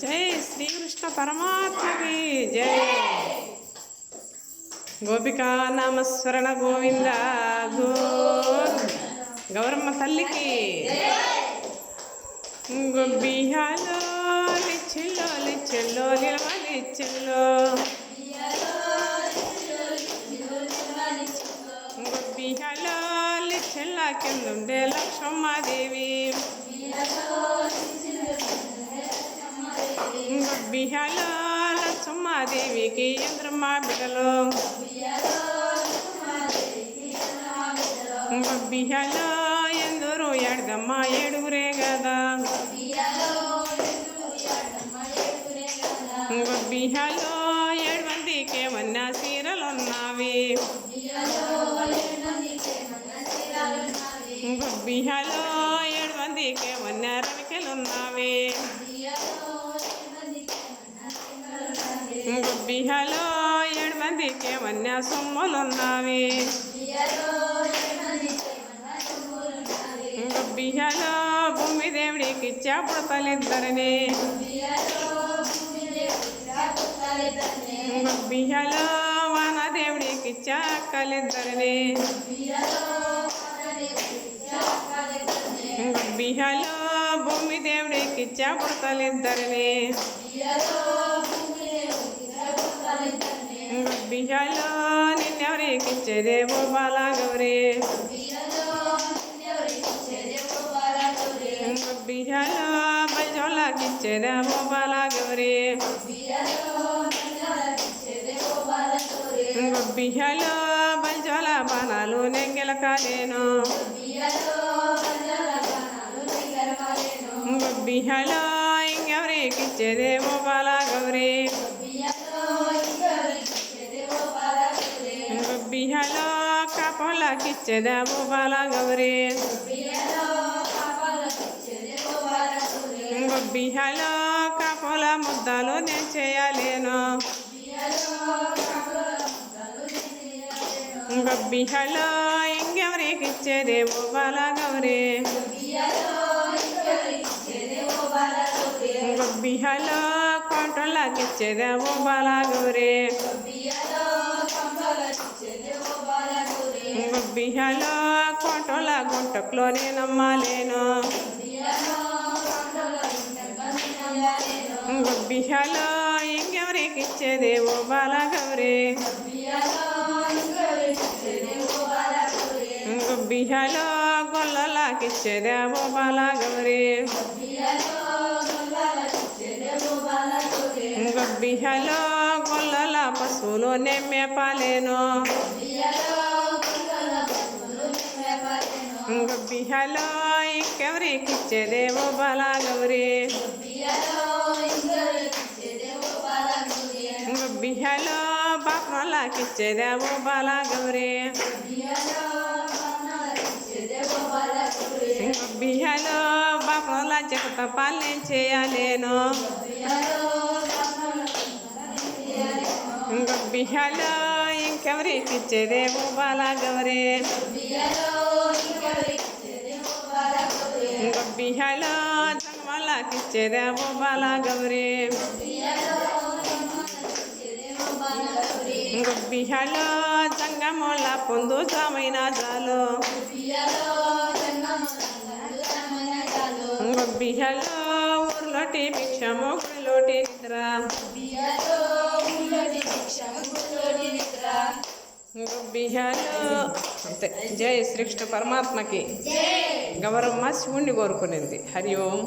జై శ్రీకృష్ణ పరమాత్మకి జై. గోపికా నామస్మరణ గోవింద గౌరమ్మ తల్లికి. గొబ్బియాలో లిచ్చెల్లో లిచ్చెల్లో లిచ్చెల్లో గొబ్బియాలో లిచ్చెల్ల కిందుండే లక్ష్మమ్మాదేవి. గొబ్బియాలో లక్ష్మమ్మాదేవికి ఎంద్రమ్మ బిడ్డలు. గొబ్బియాలో ఎందరూ ఎడగమ్మ ఏడుగురే కదా. గొబ్బియాలో 7 మందికేమన్నా సీరలున్నావి. గొబ్బియాలో 7 మందికేమన్నా రవికెలున్నావి. గొబ్బియాలో 7 మందికేమన్నా సొమ్ములున్నావి. గొబ్బియాలో భూమి దేవుడికి ఇచ్చా పుడతలిద్దరిని. గొబ్బియాలో వాన దేవుడికి ఇచ్చా అక్కలిద్దరిని. గొబ్బియాలో భూమి దేవుడికి ఇచ్చా పుడతలిద్దరిని. గొబ్బియాలో నిన్నెవరికి ఇచ్చేదేవో బాలగౌరి. గొబ్బియాలో బల్జోళ్ళకి ఇచ్చేదేవో బాలగౌరి. గొబ్బియాలో బల్జోల బాణాలు నెంగెలకాలేను. గొబ్బియాలో ఇంకెవరికి ఇచ్చేదేవో బాలగౌరి. గొబ్బియాలో కాపోళ్ళకి ఇచ్చేదేవో బాలగౌరి. గొబ్బియాలో కాపోల ముద్దలు నేను చేయలేను. గొబ్బియాలో ఇంకెవరికి ఇచ్చేదేవో బాలగౌరి. గొబ్బియాలో కొంటోళ్ళకి ఇచ్చేదేవో బాలగౌరి. గొబ్బియాలో కొంటోళ్ళ గుంటకులో నేను నమ్మలేను. గొబ్బియాలో ఇంకెవరికి ఇచ్చేదేవో బాలగౌరి. గొబ్బియాలో గొల్లలకి ఇచ్చేదేవో బాలగౌరి. గొబ్బియాలో గొల్లల పశువులు నెమ్మేపాలేను. గొబ్బియాలో ఇంకెవరికి ఇచ్చేదేవో బాలగౌరి. గొబ్బియాలో బాపనోళ్ళకి ఇచ్చేదేవో బాలగౌరి. గొబ్బియాలో బాపనోళ్ళ చెత్త పాలన చేయలేను. గొబ్బియాలో ఇంకెవరికి ఇచ్చేదేవో బాలగౌరి. గొబ్బియాలో జంగమళ్ళకి ఇచ్చేదేవో బాలగౌరి. గొబ్బియాలో జంగమోళ్ళ పొందు జామైన జాలు. గొబ్బియాలో ఊర్లోటి భిక్షము గుడిలోటి నిద్ర. గొబ్బియాలో అంతే. జై శ్రీకృష్ణ పరమాత్మకి. గౌరమ్మ శివుణ్ణి కోరుకునింది. హరి ఓం.